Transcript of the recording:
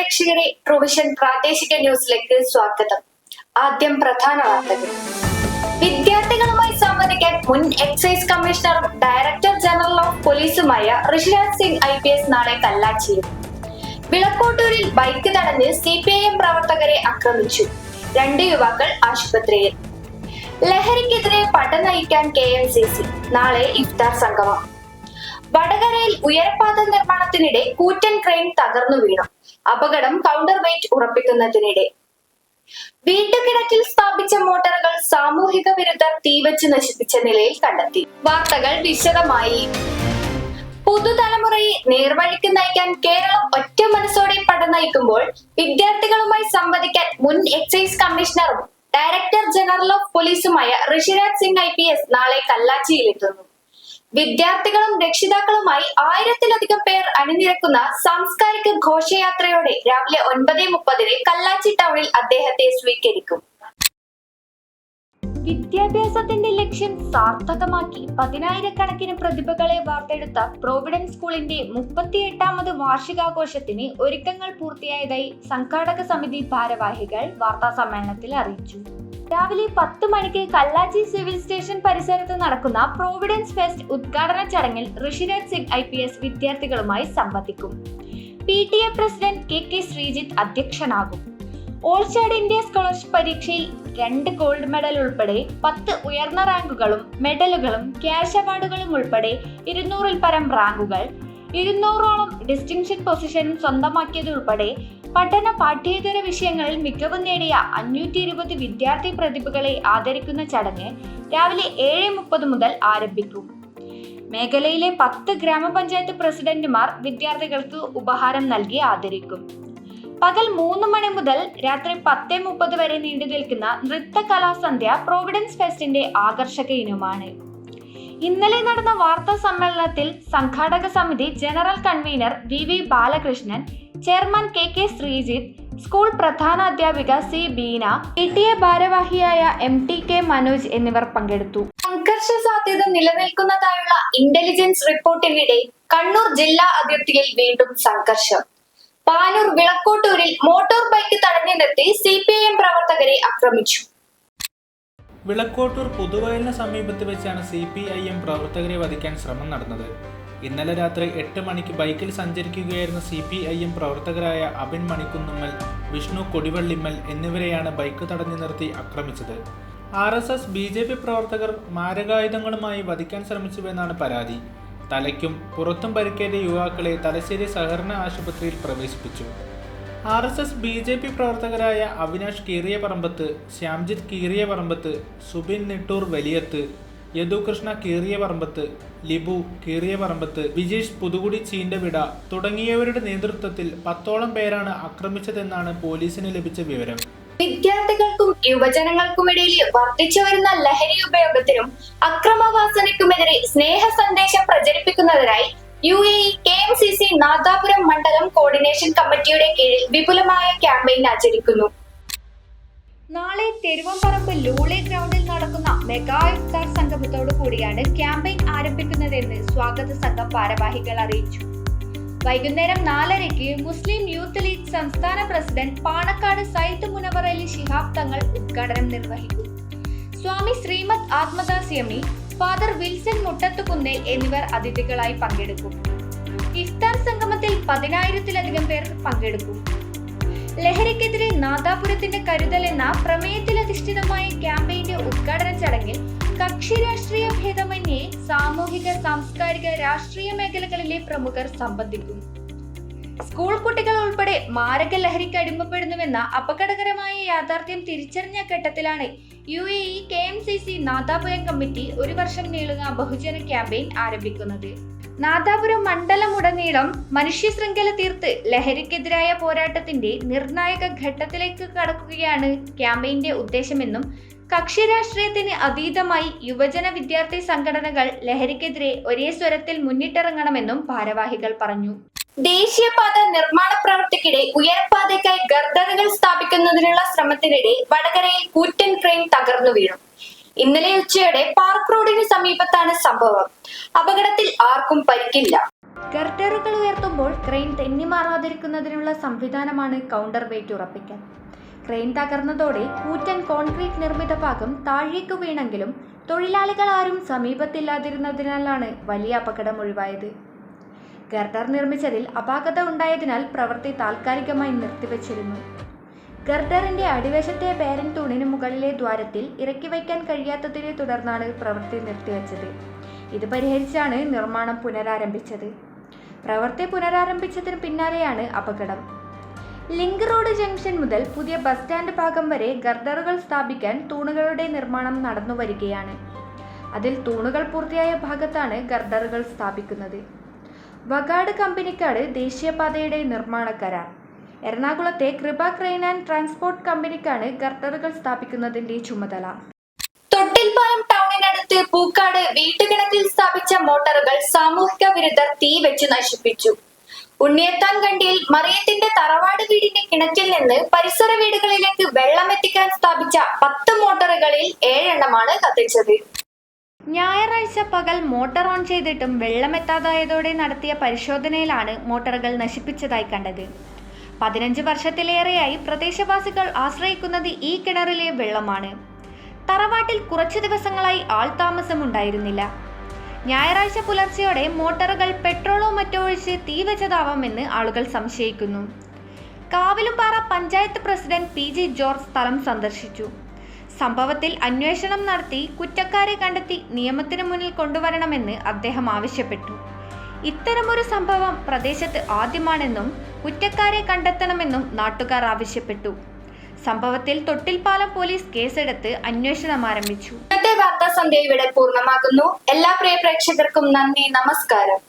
പ്രേക്ഷകരെ പ്രൊവിഷൻ പ്രാദേശിക ന്യൂസിലേക്ക് സ്വാഗതം. ആദ്യം പ്രധാന വാർത്തകൾ. വിദ്യാർത്ഥികളുമായി സംവദിക്കാൻ മുൻ എക്സൈസ് കമ്മീഷണറും ഡയറക്ടർ ജനറൽ ഓഫ് പോലീസുമായ ഋഷിരാജ് സിംഗ് IPS നാളെ കല്ലാച്ചിയിൽ. വിളക്കോട്ടൂരിൽ ബൈക്ക് തടഞ്ഞ് CPIM പ്രവർത്തകരെ ആക്രമിച്ചു. 2 യുവാക്കൾ ആശുപത്രിയിൽ. ലഹരിക്കെതിരെ പട നയിക്കാൻ KMCC നാളെ ഇഫ്താർ സംഗമം. വടകരയിൽ ഉയരപ്പാത നിർമ്മാണത്തിനിടെ കൂറ്റൻ ക്രെയിൻ തകർന്നു വീണു. അപകടം കൗണ്ടർ വെയിറ്റ് ഉറപ്പിക്കുന്നതിനിടെ. വീട്ടുകിണറ്റിൽ സ്ഥാപിച്ച മോട്ടോറുകൾ സാമൂഹിക വിരുദ്ധർ തീവച്ച് നശിപ്പിച്ച നിലയിൽ കണ്ടെത്തി. വാർത്തകൾ വിശദമായി. പുതുതലമുറയെ നേർവഴിക്ക് നയിക്കാൻ കേരളം ഒറ്റ മനസ്സോടെ പട നയിക്കുമ്പോൾ വിദ്യാർത്ഥികളുമായി സംവദിക്കാൻ മുൻ എക്സൈസ് കമ്മീഷണറും ഡയറക്ടർ ജനറൽ ഓഫ് പോലീസുമായ ഋഷിരാജ് സിംഗ് IPS നാളെ കല്ലാച്ചിയിലെത്തുന്നു. വിദ്യാർത്ഥികളും രക്ഷിതാക്കളുമായി 1000-ലധികം പേർ അണിനിരക്കുന്ന സാംസ്കാരിക ഘോഷയാത്രയോടെ രാവിലെ 9:30 കല്ലാച്ചി ടൗണിൽ അദ്ദേഹത്തെ സ്വീകരിക്കും. വിദ്യാഭ്യാസത്തിന്റെ ലക്ഷ്യം സാർത്ഥകമാക്കി 10,000-കണക്കിന് പ്രതിഭകളെ വാർത്തെടുത്ത പ്രോവിഡൻസ് സ്കൂളിന്റെ 38ാമത് വാർഷികാഘോഷത്തിന് ഒരുക്കങ്ങൾ പൂർത്തിയായതായി സംഘാടക സമിതി ഭാരവാഹികൾ വാർത്താസമ്മേളനത്തിൽ അറിയിച്ചു. രാവിലെ 10 മണിക്ക് കല്ലാച്ചി സിവിൽ സ്റ്റേഷൻ പരിസരത്ത് നടക്കുന്ന പ്രോവിഡൻസ് ഫെസ്റ്റ് ഉദ്ഘാടന ചടങ്ങിൽ ഋഷിരാജ് സിംഗ് IPS വിദ്യാർത്ഥികളുമായി സംവദിക്കും. PTA പ്രസിഡന്റ് KK ശ്രീജിത്ത് അധ്യക്ഷനാകും. ഓൾ ചൈൽഡ് ഇന്ത്യ സ്കോളർഷിപ്പ് പരീക്ഷയിൽ 2 ഗോൾഡ് മെഡൽ ഉൾപ്പെടെ 10 ഉയർന്ന റാങ്കുകളും മെഡലുകളും ക്യാഷ് അവാർഡുകളും ഉൾപ്പെടെ 200-ൽ പരം റാങ്കുകൾ, 200ഓളം ഡിസ്റ്റിങ്ഷൻ പൊസിഷനും സ്വന്തമാക്കിയതുൾപ്പെടെ പഠന പാഠ്യേതര വിഷയങ്ങളിൽ മികവ് നേടിയ 520 വിദ്യാർത്ഥി പ്രതിഭകളെ ആദരിക്കുന്ന ചടങ്ങ് രാവിലെ 7:30 മുതൽ ആരംഭിക്കും. മേഖലയിലെ 10 ഗ്രാമപഞ്ചായത്ത് പ്രസിഡന്റുമാർ വിദ്യാർത്ഥികൾക്ക് ഉപഹാരം നൽകി ആദരിക്കും. പകൽ 3 മണി മുതൽ രാത്രി 10:30 വരെ നീണ്ടു നിൽക്കുന്ന നൃത്ത കലാസന്ധ്യ പ്രോവിഡൻസ് ഫെസ്റ്റിന്റെ ആകർഷക ഇനമാണ്. ഇന്നലെ നടന്ന വാർത്താ സമ്മേളനത്തിൽ സംഘാടക സമിതി general convener VV Balakrishnan, chairman KK Sreejith, school പ്രധാനാധ്യാപിക C ബീന, PTA ഭാരവാഹിയായ MTK മനോജ് എന്നിവർ പങ്കെടുത്തു. സംഘർഷ സാധ്യത നിലനിൽക്കുന്നതായുള്ള ഇന്റലിജൻസ് റിപ്പോർട്ടിനിടെ കണ്ണൂർ ജില്ലാ അതിർത്തിയിൽ വീണ്ടും സംഘർഷം. പാനൂർ വിളക്കോട്ടൂരിൽ മോട്ടോർ ബൈക്ക് തടഞ്ഞു നിർത്തി CPIM പ്രവർത്തകരെ ആക്രമിച്ചു. വിളക്കോട്ടൂർ പുതുവയലിന് സമീപത്ത് വെച്ചാണ് CPIM പ്രവർത്തകരെ വധിക്കാൻ ശ്രമം നടന്നത്. ഇന്നലെ രാത്രി 8 മണിക്ക് ബൈക്കിൽ സഞ്ചരിക്കുകയായിരുന്ന CPIM പ്രവർത്തകരായ അബിൻ മണിക്കുന്നുമ്മൽ, വിഷ്ണു കൊടിവള്ളിമ്മൽ എന്നിവരെയാണ് ബൈക്ക് തടഞ്ഞു നിർത്തി ആക്രമിച്ചത്. RSS BJP പ്രവർത്തകർ മാരകായുധങ്ങളുമായി വധിക്കാൻ ശ്രമിച്ചുവെന്നാണ് പരാതി. തലയ്ക്കും പുറത്തും പരിക്കേറ്റ യുവാക്കളെ തലശ്ശേരി സഹകരണ ആശുപത്രിയിൽ പ്രവേശിപ്പിച്ചു. RSS BJP പ്രവർത്തകരായ അവിനാഷ് കീറിയപറമ്പത്ത്, ശ്യാംജിത്ത് കീറിയപറമ്പത്ത്, സുബിൻ നെട്ടൂർ വലിയത്ത്, യദുകൃഷ്ണ കീറിയപറമ്പത്ത്, ലിബു കീറിയപറമ്പത്ത്, വിജീഷ് പുതുകുടി ചീണ്ടവിട തുടങ്ങിയവരുടെ നേതൃത്വത്തിൽ 10ഓളം പേരാണ് ആക്രമിച്ചതെന്നാണ് പോലീസിന് ലഭിച്ച വിവരം. വിദ്യാർത്ഥികൾക്കും യുവജനങ്ങൾക്കുമിടയിൽ വർദ്ധിച്ചു വരുന്ന ലഹരി ഉപയോഗത്തിനും അക്രമവാസനയ്ക്കുമെതിരെ സ്നേഹ സന്ദേശം പ്രചരിപ്പിക്കുന്നതിനായി UAE KMCC നാദാപുരം മണ്ഡലം കോർഡിനേഷൻ കമ്മിറ്റിയുടെ കീഴിൽ വിപുലമായ ക്യാമ്പയിൻ ആചരിക്കുന്നു. നാളെ തെരുവമ്പറമ്പ് ലൂളെ ഗ്രൗണ്ടിൽ നടക്കുന്ന മെഗാ ഇഫ്താർ സംഗമത്തോടു കൂടിയാണ് ക്യാമ്പയിൻ ആരംഭിക്കുന്നതെന്ന് സ്വാഗത സംഘം ഭാരവാഹികൾ അറിയിച്ചു. വൈകുന്നേരം 4:30 മുസ്ലിം യൂത്ത് ലീഗ് സംസ്ഥാന പ്രസിഡന്റ് പാണക്കാട് സയ്യിദ് മുനവർ അലി ശിഹാബ് തങ്ങൾ ഉദ്ഘാടനം നിർവഹിക്കും. സ്വാമി ശ്രീമദ് ആത്മദാസ് യമി, ഫാദർ വിൽസൺ മുട്ടത്തുകുന്നേൽ എന്നിവർ അതിഥികളായി പങ്കെടുക്കും. ഇഫ്താർ സംഗമത്തിൽ 10,000-ലധികം പേർ പങ്കെടുക്കും. ലഹരിക്കെതിരെ നാദാപുരത്തിന്റെ കരുതൽ എന്ന പ്രമേയത്തിലധിഷ്ഠിതമായ ക്യാമ്പയിന്റെ ഉദ്ഘാടന ചടങ്ങിൽ കക്ഷി രാഷ്ട്രീയ ഭേദമന്യേ സാമൂഹിക, സാംസ്കാരിക, രാഷ്ട്രീയ മേഖലകളിലെ പ്രമുഖർ സംബന്ധിക്കും. സ്കൂൾ കുട്ടികൾ ഉൾപ്പെടെ മാരക ലഹരിക്ക് അടിമപ്പെടുന്നുവെന്ന അപകടകരമായ യാഥാർത്ഥ്യം തിരിച്ചറിഞ്ഞ ഘട്ടത്തിലാണ് UAE KMCC നാദാപുരം കമ്മിറ്റി 1 വർഷം നീളുന്ന ബഹുജന ക്യാമ്പയിൻ ആരംഭിക്കുന്നത്. നാദാപുരം മണ്ഡലമുടനീളം മനുഷ്യ ശൃംഖല തീർത്ത് ലഹരിക്കെതിരായ പോരാട്ടത്തിന്റെ നിർണായക ഘട്ടത്തിലേക്ക് കടക്കുകയാണ് ക്യാമ്പയിന്റെ ഉദ്ദേശമെന്നും കക്ഷി രാഷ്ട്രീയത്തിന് അതീതമായി യുവജന വിദ്യാർത്ഥി സംഘടനകൾ ലഹരിക്കെതിരെ ഒരേ സ്വരത്തിൽ മുന്നിട്ടിറങ്ങണമെന്നും ഭാരവാഹികൾ പറഞ്ഞു. ദേശീയപാത നിർമ്മാണ പ്രവൃത്തിക്കിടെ ഉയരപ്പാതയ്ക്കായി ഗർഡറുകൾ സ്ഥാപിക്കുന്നതിനുള്ള ശ്രമത്തിനിടെ വടകരയിൽ കൂറ്റൻ ക്രെയിൻ തകർന്നു വീണു. ഇന്നലെ ഉച്ചയോടെ പാർക്ക് റോഡിന് സമീപത്താണ് സംഭവം. അപകടത്തിൽ ആർക്കും പരിക്കില്ല. ഗർഡറുകൾ ഉയർത്തുമ്പോൾ ക്രെയിൻ തെന്നിമാറാതിരിക്കുന്നതിനുള്ള സംവിധാനമാണ് കൗണ്ടർ വെയിറ്റ് ഉറപ്പിക്കൽ. ക്രെയിൻ തകർന്നതോടെ കൂറ്റൻ കോൺക്രീറ്റ് നിർമ്മിത ഭാഗം താഴേക്ക് വീണെങ്കിലും തൊഴിലാളികൾ ആരും സമീപത്തില്ലാതിരുന്നതിനാലാണ് വലിയ അപകടം ഒഴിവായത്. ഗർഡർ നിർമ്മിച്ചതിൽ അപാകത ഉണ്ടായതിനാൽ പ്രവൃത്തി താൽക്കാലികമായി നിർത്തിവച്ചിരുന്നു. ഗർഡറിന്റെ അടിവശത്തെ ബെയറിംഗ് തൂണിന് മുകളിലെ ദ്വാരത്തിൽ ഇറക്കി വയ്ക്കാൻ കഴിയാത്തതിനെ തുടർന്നാണ് പ്രവൃത്തി നിർത്തിവച്ചത്. ഇത് പരിഹരിച്ചാണ് നിർമ്മാണം പുനരാരംഭിച്ചത്. പ്രവൃത്തി പുനരാരംഭിച്ചതിന് പിന്നാലെയാണ് അപകടം. ലിങ്ക് റോഡ് ജംഗ്ഷൻ മുതൽ പുതിയ ബസ് സ്റ്റാൻഡ് ഭാഗം വരെ ഗർഡറുകൾ സ്ഥാപിക്കാൻ തൂണുകളുടെ നിർമ്മാണം നടന്നുവരികയാണ്. അതിൽ തൂണുകൾ പൂർത്തിയായ ഭാഗത്താണ് ഗർഡറുകൾ സ്ഥാപിക്കുന്നത്. വഗാഡ് കമ്പനിക്കാണ് ദേശീയപാതയുടെ നിർമ്മാണ കരാർ. എറണാകുളത്തെ കൃപ ക്രെയിൻ ആൻഡ് ട്രാൻസ്പോർട്ട് കമ്പനിക്കാണ് ഗർഡറുകൾ സ്ഥാപിക്കുന്നതിന്റെ ചുമതല. തൊട്ടിൽപ്പാലം ടൗണിനടുത്ത് പൂക്കാട് വീട്ടുകിണറ്റിൽ സ്ഥാപിച്ച മോട്ടോറുകൾ സാമൂഹിക വിരുദ്ധർ തീ വെച്ച് നശിപ്പിച്ചു. ഉണ്ണിയത്താൻ കണ്ടിയിൽ മറിയത്തിന്റെ തറവാട് വീടിന്റെ കിണറ്റിൽ നിന്ന് പരിസര വീടുകളിലേക്ക് വെള്ളം എത്തിക്കാൻ സ്ഥാപിച്ച 10 മോട്ടോറുകളിൽ 7 എണ്ണമാണ് കത്തിച്ചത്. ഞായറാഴ്ച പകൽ മോട്ടോർ ഓൺ ചെയ്തിട്ടും വെള്ളമെത്താതായതോടെ നടത്തിയ പരിശോധനയിലാണ് മോട്ടോറുകൾ നശിപ്പിച്ചതായി കണ്ടത്. 15 വർഷത്തിലേറെയായി പ്രദേശവാസികൾ ആശ്രയിക്കുന്നത് ഈ കിണറിലെ വെള്ളമാണ്. തറവാട്ടിൽ കുറച്ചു ദിവസങ്ങളായി ആൾതാമസമുണ്ടായിരുന്നില്ല. ഞായറാഴ്ച പുലർച്ചെയോടെ മോട്ടോറുകൾ പെട്രോളോ മറ്റോ ഒഴിച്ച് തീവച്ചതാവാമെന്ന് ആളുകൾ സംശയിക്കുന്നു. Kavilumpara panchayat president PG George സ്ഥലം സന്ദർശിച്ചു. സംഭവത്തിൽ അന്വേഷണം നടത്തി കുറ്റക്കാരെ കണ്ടെത്തി നിയമത്തിന് മുന്നിൽ കൊണ്ടുവരണമെന്ന് അദ്ദേഹം ആവശ്യപ്പെട്ടു. ഇത്തരമൊരു സംഭവം പ്രദേശത്ത് ആദ്യമാണെന്നും കുറ്റക്കാരെ കണ്ടെത്തണമെന്നും നാട്ടുകാർ ആവശ്യപ്പെട്ടു. സംഭവത്തിൽ തൊട്ടിൽപ്പാലം പോലീസ് കേസെടുത്ത് അന്വേഷണം ആരംഭിച്ചു. ഇന്നത്തെ വാർത്താ സന്ധ്യ ഇവിടെ പൂർണ്ണമാകുന്നു. എല്ലാ പ്രിയ പ്രേക്ഷകർക്കും നന്ദി, നമസ്കാരം.